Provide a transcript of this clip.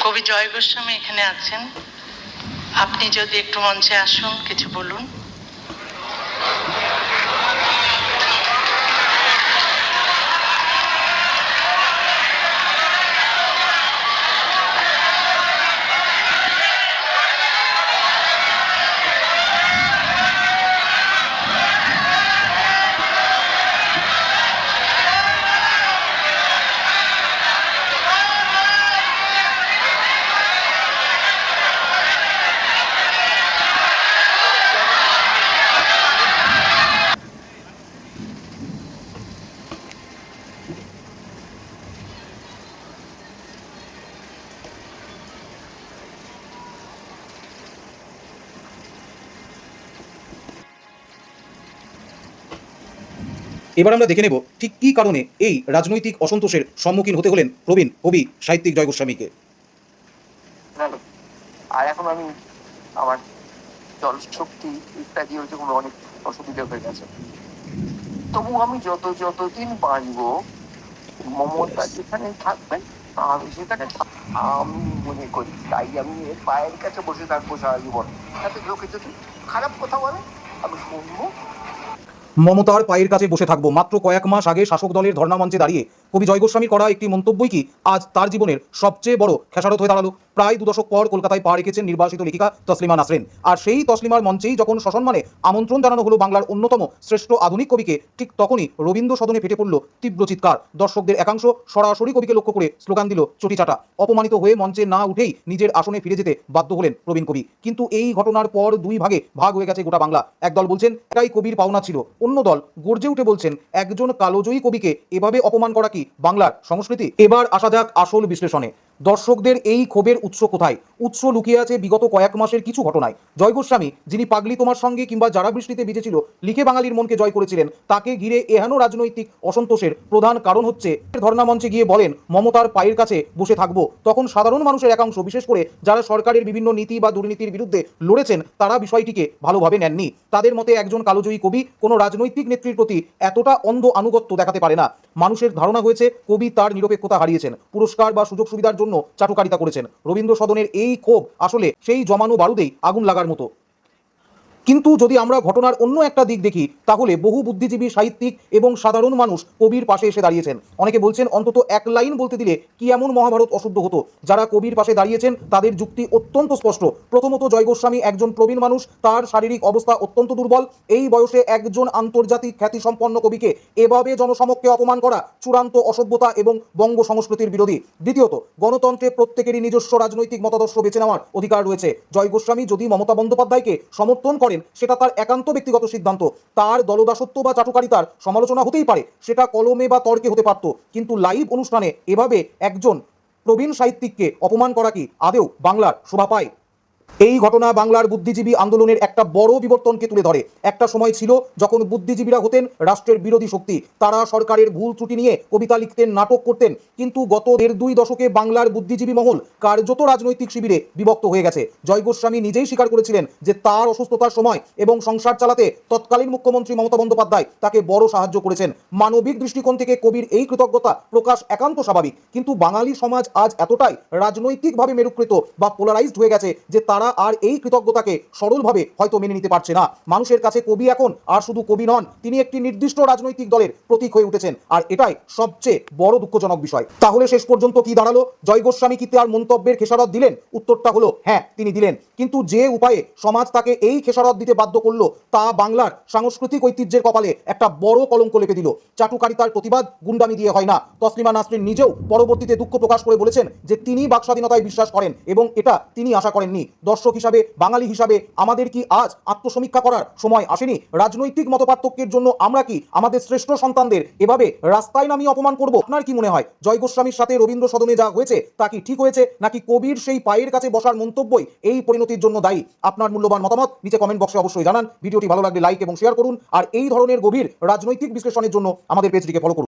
কবি জয় গোস্বামী এখানে আছেন, আপনি যদি একটু মঞ্চে আসুন, কিছু বলুন। এবার আমরা দেখে নেব ঠিক কী কারণে এই রাজনৈতিক অসন্তোষের সম্মুখীন হতে হলেন প্রবীণ কবি সাহিত্যিক জয় গোস্বামীকে। আর এখন আমি আমার জলশক্তি ইত্যাদি হচ্ছে কোনো অনেক অসুবিধা হয়ে গেছে। তবু আমি যতদিন বাঁচবো মমতা যেখানে থাকবেন আমি সেখানে আমি মনে করি, তাই আমি এর পায়ের কাছে বসে থাকবো সারা জীবন। তাতে লোকে যদি খারাপ কথা বলে আমি শুনবো। মমতার পায়ের কাছে বসে থাকবো, মাত্র কয়েক মাস আগে শাসক দলের ধর্ণামঞ্চে দাঁড়িয়ে কবি জয় গোস্বামীর করা একটি মন্তব্যই কি আজ তার জীবনের সবচেয়ে বড় খেসারত হয়ে দাঁড়ালো। প্রায় 2 দশক পর কলকাতায় পা রেখেছেন নির্বাসিত লেখিকা তসলিমা নাসরিন, আর সেই তসলিমার মঞ্চেই যখন সসম্মানে আমন্ত্রণ জানানো হলো বাংলার অন্যতম শ্রেষ্ঠ আধুনিক কবিকে, ঠিক তখনই রবীন্দ্র সদনে ফেটে পড়ল তীব্র চিৎকার। দর্শকদের একাংশ সরাসরি কবিকে লক্ষ্য করে স্লোগান দিল চটিচাটা। অপমানিত হয়ে মঞ্চে না উঠেই নিজের আসনে ফিরে যেতে বাধ্য হলেন প্রবীণ কবি। কিন্তু এই ঘটনার পর 2 ভাগে ভাগ হয়ে গেছে গোটা বাংলা। একদল বলছেন এটাই কবির পাওনা ছিল, অন্য দল গর্জে উঠে বলছেন একজন কালোজয়ী কবিকে এভাবে অপমান করা কি বাংলার সংস্কৃতি। এবার আসা যাক আসল বিশ্লেষণে। দর্শকদের এই ক্ষোভের উৎস কোথায়? উৎস লুকিয়ে আছে বিগত কয়েক মাসের কিছু ঘটনায়। জয় গোস্বামী, যিনি পাগলি তোমার সঙ্গে কিংবা যারা বৃষ্টিতে ভিজেছিল লিখে বাঙালির মনকে জয় করেছিলেন, তাকে ঘিরে এহেন রাজনৈতিক অসন্তোষের প্রধান কারণ হচ্ছে ধর্ণা মঞ্চে গিয়ে বলেন মমতার পায়ের কাছে বসে থাকবো। তখন সাধারণ মানুষের একাংশ, বিশেষ করে যারা সরকারের বিভিন্ন নীতি বা দুর্নীতির বিরুদ্ধে লড়েছেন, তারা বিষয়টিকে ভালোভাবে নেননি। তাদের মতে একজন কালোজয়ী কবি কোনো রাজনৈতিক নেত্রীর প্রতি এতটা অন্ধ আনুগত্য দেখাতে পারে না। মানুষের ধারণা হয়েছে কবি তার নিরপেক্ষতা হারিয়েছেন, পুরস্কার বা সুযোগ সুবিধার জন্য চাটুকারিতা করেছেন। রবীন্দ্র সদনের এই ক্ষোভ আসলে সেই জমানো বারুদেই আগুন লাগার মতো। কিন্তু যদি আমরা ঘটনার অন্য একটা দিক দেখি, তাহলে বহু বুদ্ধিজীবী, সাহিত্যিক এবং সাধারণ মানুষ কবির পাশে এসে দাঁড়িয়েছেন। অনেকে বলছেন অন্তত এক লাইন বলতে দিলে কি এমন মহাভারত অশুদ্ধ হতো। যারা কবির পাশে দাঁড়িয়েছেন তাদের যুক্তি অত্যন্ত স্পষ্ট। প্রথমত, জয় গোস্বামী একজন প্রবীণ মানুষ, তার শারীরিক অবস্থা অত্যন্ত দুর্বল। এই বয়সে একজন আন্তর্জাতিক খ্যাতিসম্পন্ন কবিকে এভাবে জনসমক্ষে অপমান করা চূড়ান্ত অসভ্যতা এবং বঙ্গ সংস্কৃতির বিরোধী। দ্বিতীয়ত, গণতন্ত্রে প্রত্যেকেরই নিজস্ব রাজনৈতিক মতাদর্শ বেছে নেওয়ার অধিকার রয়েছে। জয় গোস্বামী যদি মমতা বন্দ্যোপাধ্যায়কে সমর্থন করেন, সেটা তার একান্ত ব্যক্তিগত সিদ্ধান্ত। তার দলদাসত্ব বা চাটুকারিতার সমালোচনা হতেই পারে, সেটা কলমে বা তর্কে হতে পারত। কিন্তু লাইভ অনুষ্ঠানে এভাবে একজন প্রবীণ সাহিত্যিককে অপমান করা কি আদেও বাংলার শোভা পায়? এই ঘটনা বাংলার বুদ্ধিজীবী আন্দোলনের একটা বড় বিবর্তনকে তুলে ধরে। একটা সময় ছিল যখন বুদ্ধিজীবীরা হতেন রাষ্ট্রের বিরোধী শক্তি। তারা সরকারের ভুল ত্রুটি নিয়ে কবিতা লিখতেন, নাটক করতেন। কিন্তু গত 1.5-2 দশকে বাংলার বুদ্ধিজীবী মহল কার্যত রাজনৈতিক শিবিরে বিভক্ত হয়ে গেছে। জয় গোস্বামী নিজেই স্বীকার করেছিলেন যে তার অসুস্থতার সময় এবং সংসার চালাতে তৎকালীন মুখ্যমন্ত্রী মমতা বন্দ্যোপাধ্যায় তাকে বড় সাহায্য করেছেন। মানবিক দৃষ্টিকোণ থেকে কবির এই কৃতজ্ঞতা প্রকাশ একান্ত স্বাভাবিক। কিন্তু বাঙালি সমাজ আজ এতটাই রাজনৈতিকভাবে মেরুকৃত বা পোলারাইজড হয়ে গেছে যে তারা আর এই কৃতজ্ঞতাকে সরলভাবে হয়তো মেনে নিতে পারছে না। মানুষের কাছে কবি এখন আর শুধু কবি নন, তিনি একটি নির্দিষ্ট রাজনৈতিক দলের প্রতীক হয়ে উঠেছেন। আর এটাই সবচেয়ে বড় দুঃখজনক বিষয়। তাহলে শেষ পর্যন্ত কি দাঁড়ালো? জয় গোস্বামী কি তার মন্তব্যের খেসারত দিলেন? উত্তরটা হলো হ্যাঁ, তিনি দিলেন। কিন্তু যে উপায়ে সমাজ তাকে এই খেসারত দিতে বাধ্য করলো, তা বাংলার সাংস্কৃতিক ঐতিহ্যের কপালে একটা বড় কলঙ্ক লেপে দিল। চাটুকারিতার প্রতিবাদ গুন্ডামি দিয়ে হয় না। তসলিমা নাসরিন নিজেও পরবর্তীতে দুঃখ প্রকাশ করে বলেছেন যে তিনি বাকস্বাধীনতায় বিশ্বাস করেন এবং এটা তিনি আশা করেননি। দর্শক হিসাবে, বাঙালি হিসাবে আমাদের কি আজ আত্মসমীক্ষা করার সময় আসেনি? রাজনৈতিক মতপার্থক্যের জন্য আমরা কি আমাদের শ্রেষ্ঠ সন্তানদের এভাবে রাস্তায় নামিয়ে অপমান করব? আপনার কি মনে হয় জয় গোস্বামীর সাথে রবীন্দ্র সদনে যা হয়েছে তা কি ঠিক হয়েছে, নাকি কবির সেই পায়ের কাছে বসার মন্তব্যই এই পরিণতির জন্য দায়ী? আপনার মূল্যবান মতামত নিচে কমেন্ট বক্সে অবশ্যই জানান। ভিডিওটি ভালো লাগলে লাইক এবং শেয়ার করুন, আর এই ধরনের গভীর রাজনৈতিক বিশ্লেষণের জন্য আমাদের পেজটিকে ফলো করুন।